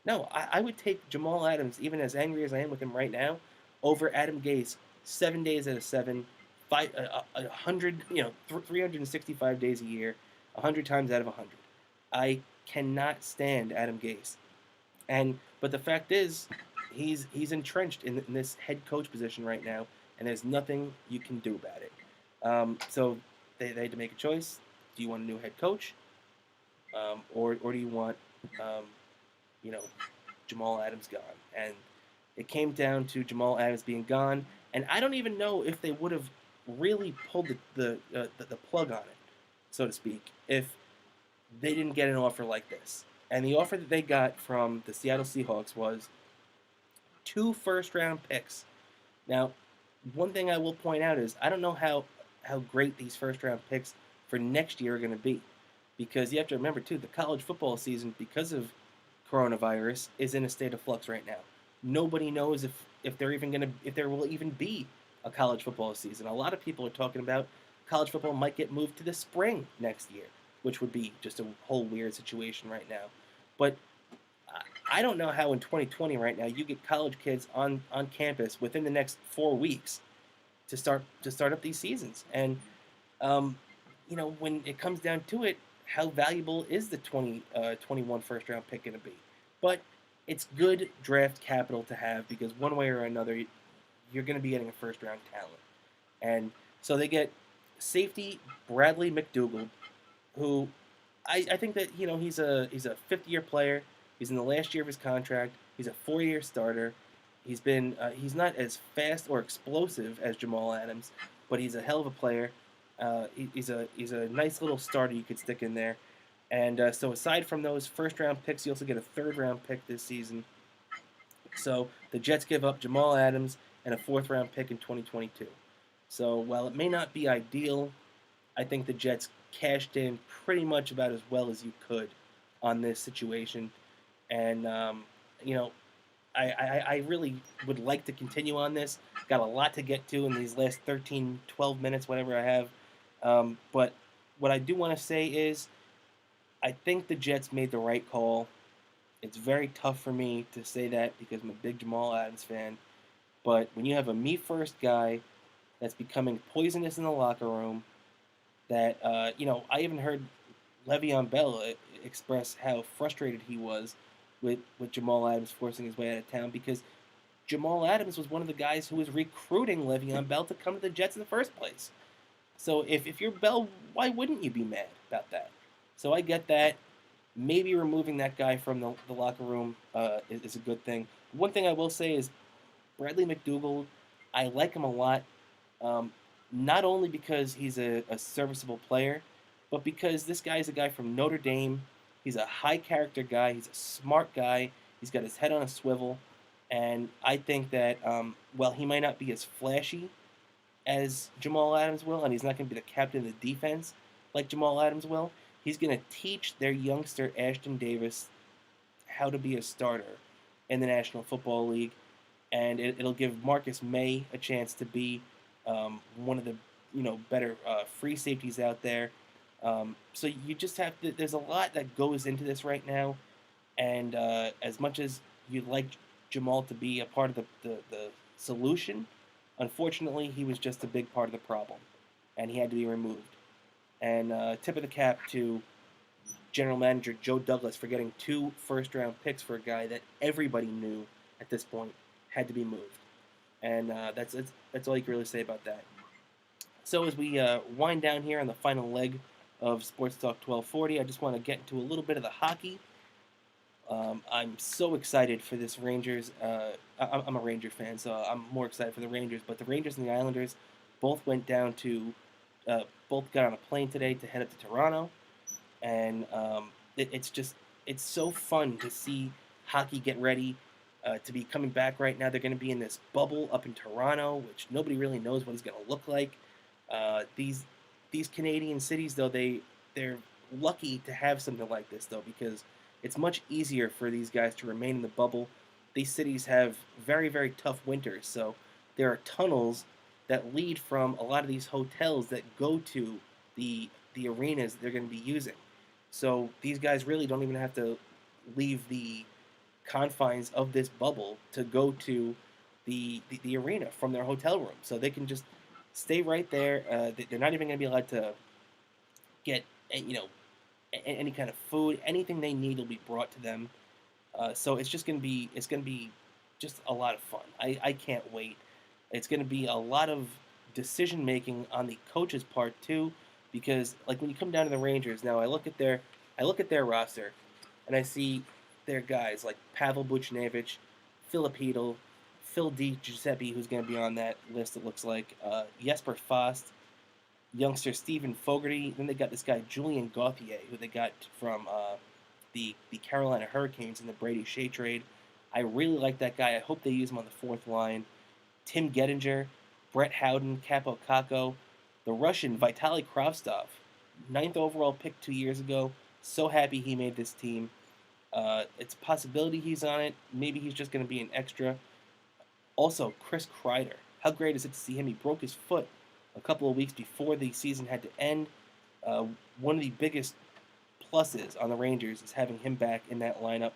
No, I would take Jamal Adams, even as angry as I am with him right now, over Adam Gase 7 days out of 7, 100, 365 days a year, 100 times out of 100. I cannot stand Adam Gase. But the fact is, he's entrenched in this head coach position right now, and there's nothing you can do about it. So they had to make a choice. Do you want a new head coach, or do you want Jamal Adams gone? And it came down to Jamal Adams being gone, and I don't even know if they would have really pulled the plug on it, so to speak, if they didn't get an offer like this. And the offer that they got from the Seattle Seahawks was 2 first-round picks. Now, one thing I will point out is I don't know how great these first-round picks for next year are going to be, because you have to remember too, the college football season, because of coronavirus, is in a state of flux right now. Nobody knows if there will even be a college football season. A lot of people are talking about college football might get moved to the spring next year, which would be just a whole weird situation right now. But I don't know how in 2020 right now you get college kids on campus within the next 4 weeks to start up these seasons. And when it comes down to it, how valuable is the 21 first round pick going to be? But it's good draft capital to have, because one way or another you're going to be getting a first round talent. And so they get safety Bradley McDougald, who I think that he's a 5th-year player. He's in the last year of his contract. He's a 4-year starter. He's not as fast or explosive as Jamal Adams, but he's a hell of a player. He's a nice little starter you could stick in there. And so aside from those first-round picks, you also get a 3rd-round pick this season. So the Jets give up Jamal Adams and a 4th-round pick in 2022. So while it may not be ideal, I think the Jets cashed in pretty much about as well as you could on this situation. And, I really would like to continue on this. Got a lot to get to in these last 13, 12 minutes, whatever I have. But what I do want to say is I think the Jets made the right call It's very tough for me to say that because I'm a big Jamal Adams fan. But when you have a me first guy that's becoming poisonous in the locker room, that I even heard Le'Veon Bell express how frustrated he was with Jamal Adams forcing his way out of town because Jamal Adams was one of the guys who was recruiting Le'Veon Bell to come to the Jets in the first place. So if you're Bell, why wouldn't you be mad about that? So I get that. Maybe removing that guy from the locker room is a good thing. One thing I will say is Bradley McDougald, I like him a lot. Um, Not only because he's a serviceable player, but because this guy is a guy from Notre Dame. He's a high character guy. He's a smart guy. He's got his head on a swivel. And I think that while he might not be as flashy as Jamal Adams will, and he's not going to be the captain of the defense like Jamal Adams will, he's going to teach their youngster Ashton Davis how to be a starter in the National Football League, and it'll give Marcus May a chance to be one of the better free safeties out there. So you just have to. There's a lot that goes into this right now, and as much as you'd like Jamal to be a part of the solution, unfortunately he was just a big part of the problem, and he had to be removed. And tip of the cap to General Manager Joe Douglas for getting 2 first-round picks for a guy that everybody knew at this point had to be moved. And that's all you can really say about that. So as we wind down here on the final leg of Sports Talk 1240, I just want to get into a little bit of the hockey. I'm so excited for this Rangers. I'm a Ranger fan, so I'm more excited for the Rangers. But the Rangers and the Islanders both both got on a plane today to head up to Toronto, and it's so fun to see hockey get ready to be coming back right now. They're going to be in this bubble up in Toronto, which nobody really knows what it's going to look like. These Canadian cities, though, they're lucky to have something like this, though, because it's much easier for these guys to remain in the bubble. These cities have very, very tough winters, so there are tunnels that lead from a lot of these hotels that go to the arenas they're going to be using. So these guys really don't even have to leave the confines of this bubble to go to the arena from their hotel room. So they can just stay right there. They're not even going to be allowed to get any kind of food. Anything they need will be brought to them. So it's going to be just a lot of fun. I can't wait. It's going to be a lot of decision making on the coach's part too, because like when you come down to the Rangers now, I look at their roster, and I see their guys like Pavel Buchnevich, Filip Chytil, Phil Di Giuseppe, who's going to be on that list. It looks like Jesper Fast, youngster Stephen Fogarty. Then they got this guy Julian Gauthier, who they got from the Carolina Hurricanes in the Brady Shea trade. I really like that guy. I hope they use him on the fourth line. Tim Gettinger, Brett Howden, Capo Caco, the Russian Vitaly Kravtsov, 9th overall pick 2 years ago. So happy he made this team. It's a possibility he's on it. Maybe he's just going to be an extra. Also, Chris Kreider. How great is it to see him? He broke his foot a couple of weeks before the season had to end. One of the biggest pluses on the Rangers is having him back in that lineup.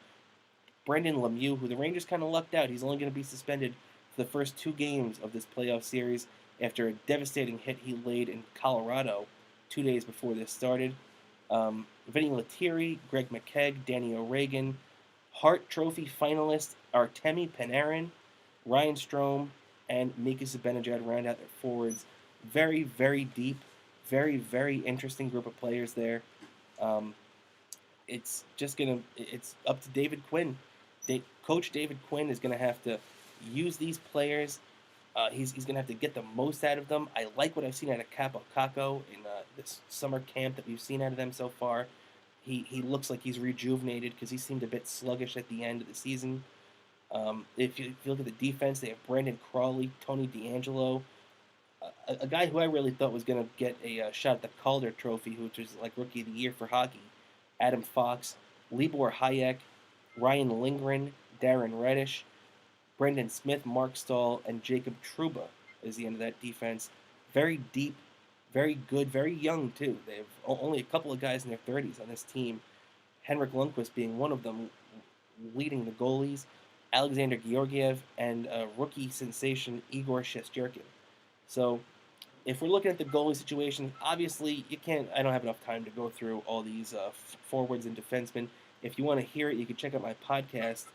Brendan Lemieux, who the Rangers kind of lucked out. He's only going to be suspended for the first 2 games of this playoff series after a devastating hit he laid in Colorado 2 days before this started. Vinny Lettieri, Greg McKegg, Danny O'Regan, Hart Trophy finalist Artemi Panarin, Ryan Strome, and Mika Zibanejad round out their forwards. Very, very deep, very, very interesting group of players there. It's up to David Quinn. Coach David Quinn is going to have to use these players. He's going to have to get the most out of them. I like what I've seen out of Capo Caco in this summer camp that we've seen out of them so far. He looks like he's rejuvenated because he seemed a bit sluggish at the end of the season. If you look at the defense, they have Brandon Crawley, Tony DeAngelo, a guy who I really thought was going to get a shot at the Calder Trophy, which was like Rookie of the Year for hockey. Adam Fox, Libor Hayek, Ryan Lindgren, Darren Reddish, Brendan Smith, Mark Stahl, and Jacob Trouba is the end of that defense. Very deep, very good, very young too. They have only a couple of guys in their 30s on this team. Henrik Lundqvist being one of them. leading the goalies, Alexander Georgiev, and rookie sensation Igor Shesterkin. So if we're looking at the goalie situation, obviously you can't. I don't have enough time to go through all these forwards and defensemen. If you want to hear it, you can check out my podcast,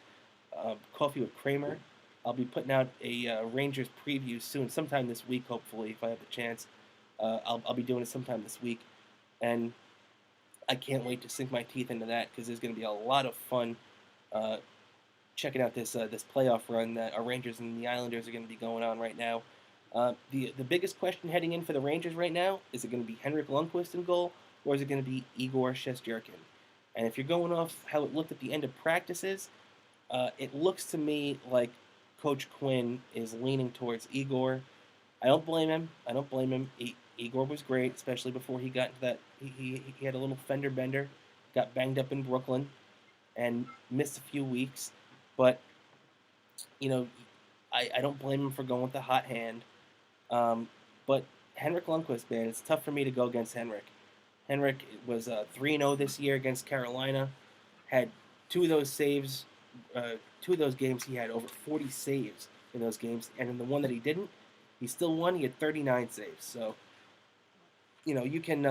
Coffee with Cramer. I'll be putting out a Rangers preview soon, sometime this week, hopefully, if I have the chance. I'll be doing it sometime this week, and I can't wait to sink my teeth into that because there's going to be a lot of fun uh, checking out this playoff run that our Rangers and the Islanders are going to be going on right now. The biggest question heading in for the Rangers right now, is it going to be Henrik Lundqvist in goal, or is it going to be Igor Shesterkin? And if you're going off how it looked at the end of practices, it looks to me like Coach Quinn is leaning towards Igor. I don't blame him. Igor was great, especially before he got into that. He had a little fender bender, got banged up in Brooklyn, and missed a few weeks. But I don't blame him for going with the hot hand. But Henrik Lundqvist, man, it's tough for me to go against Henrik. Henrik was 3-0 this year against Carolina. Had two of those games, he had over 40 saves in those games. And in the one that he didn't, he still won. He had 39 saves. So, you can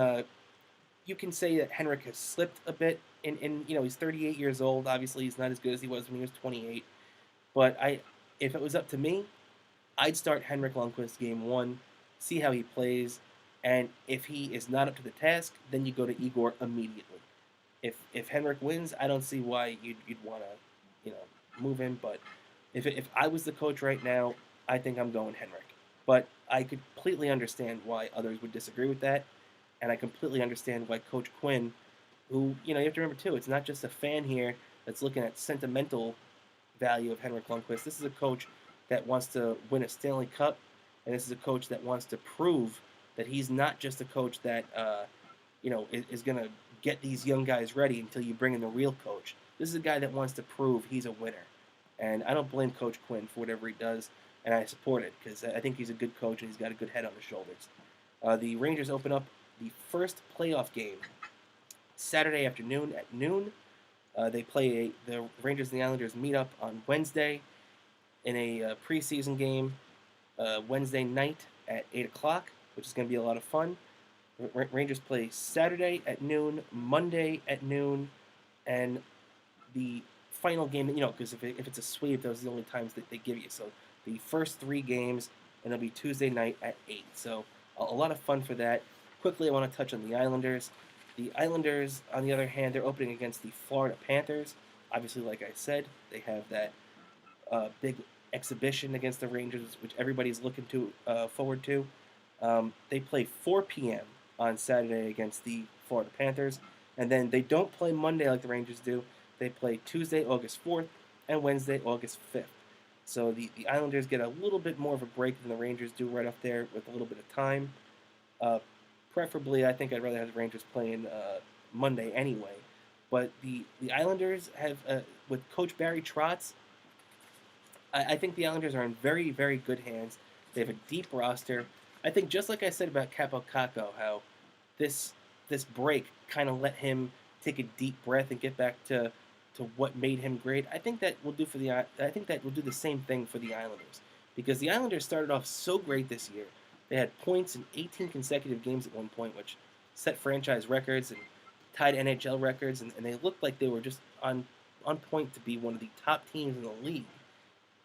say that Henrik has slipped a bit. He's 38 years old. Obviously, he's not as good as he was when he was 28. But if it was up to me, I'd start Henrik Lundqvist game one, see how he plays, and if he is not up to the task, then you go to Igor immediately. If Henrik wins, I don't see why you'd want to, move him. But if I was the coach right now, I think I'm going Henrik. But I completely understand why others would disagree with that, and I completely understand why Coach Quinn, who, you have to remember too, it's not just a fan here that's looking at sentimental value of Henrik Lundqvist. This is a coach that wants to win a Stanley Cup, and this is a coach that wants to prove that he's not just a coach that is going to get these young guys ready until you bring in the real coach. This is a guy that wants to prove he's a winner, and I don't blame Coach Quinn for whatever he does, and I support it because I think he's a good coach and he's got a good head on his shoulders. The Rangers open up the first playoff game Saturday afternoon at noon. They play the Rangers and the Islanders meet up on Wednesday in a preseason game Wednesday night at 8 o'clock, which is going to be a lot of fun. Rangers play Saturday at noon, Monday at noon, and the final game, because if it's a sweep, those are the only times that they give you. So the first three games, and it'll be Tuesday night at 8. So a lot of fun for that. Quickly, I want to touch on the Islanders. The Islanders, on the other hand, they're opening against the Florida Panthers. Obviously, like I said, they have that big exhibition against the Rangers, which everybody's looking forward to. They play 4 p.m. on Saturday against the Florida Panthers, and then they don't play Monday like the Rangers do. They play Tuesday, August 4th, and Wednesday, August 5th. So the Islanders get a little bit more of a break than the Rangers do right up there with a little bit of time. Preferably, I think I'd rather have the Rangers playing Monday anyway. But the Islanders have, with Coach Barry Trotz, I think the Islanders are in very, very good hands. They have a deep roster. I think just like I said about Capo Caco, how this break kind of let him take a deep breath and get back to what made him great. I think that will do the same thing for the Islanders, because the Islanders started off so great this year. They had points in 18 consecutive games at one point, which set franchise records and tied NHL records, and they looked like they were just on point to be one of the top teams in the league.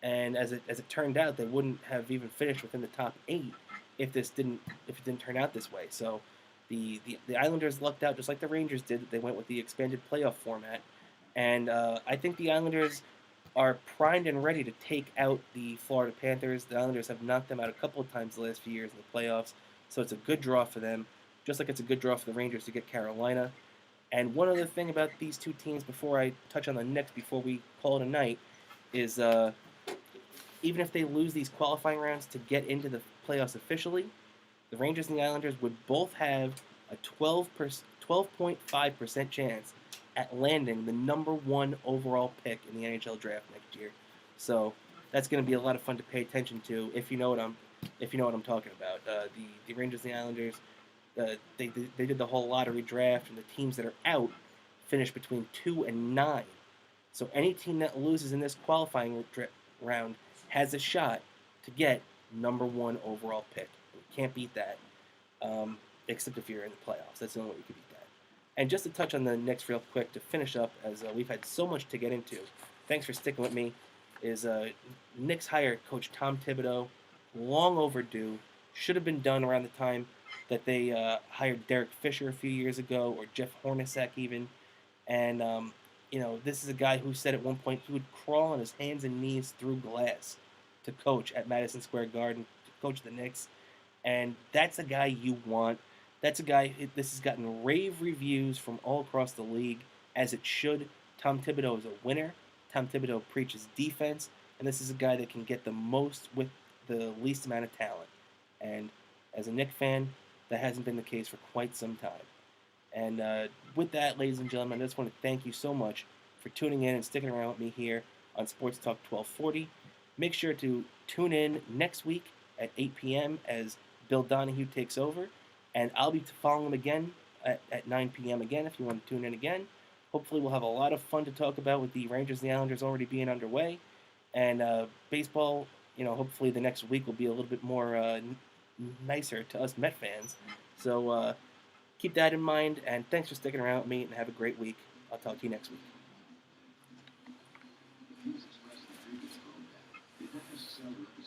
And as it turned out, they wouldn't have even finished within the top 8 if it didn't turn out this way. So the Islanders lucked out just like the Rangers did. They went with the expanded playoff format, and I think the Islanders are primed and ready to take out the Florida Panthers. The Islanders have knocked them out a couple of times the last few years in the playoffs, so it's a good draw for them, just like it's a good draw for the Rangers to get Carolina. And one other thing about these two teams before I touch on the Knicks, before we call it a night, is even if they lose these qualifying rounds to get into the playoffs officially, the Rangers and the Islanders would both have a 12.5% chance at landing the number 1 overall pick in the NHL draft next year. So that's going to be a lot of fun to pay attention to if you know what I'm talking about. The Rangers and the Islanders, they did the whole lottery draft, and the teams that are out finish between 2 and 9 So any team that loses in this qualifying round has a shot to get number 1 overall pick. You can't beat that, except if you're in the playoffs. That's the only way you can beat that. And just to touch on the Knicks real quick to finish up, as we've had so much to get into. Thanks for sticking with me. Is Knicks hire Coach Tom Thibodeau, long overdue. Should have been done around the time that they hired Derek Fisher a few years ago, or Jeff Hornacek even. And this is a guy who said at one point he would crawl on his hands and knees through glass to coach at Madison Square Garden, to coach the Knicks. And that's a guy you want. That's a guy, this has gotten rave reviews from all across the league, as it should. Tom Thibodeau is a winner. Tom Thibodeau preaches defense. And this is a guy that can get the most with the least amount of talent. And as a Knicks fan, that hasn't been the case for quite some time. And with that, ladies and gentlemen, I just want to thank you so much for tuning in and sticking around with me here on Sports Talk 1240. Make sure to tune in next week at 8 p.m. as Bill Donahue takes over. And I'll be following him again at 9 p.m. again if you want to tune in again. Hopefully we'll have a lot of fun to talk about with the Rangers and the Islanders already being underway. And baseball, hopefully the next week will be a little bit more nicer to us Met fans. So keep that in mind, and thanks for sticking around with me, and have a great week. I'll talk to you next week.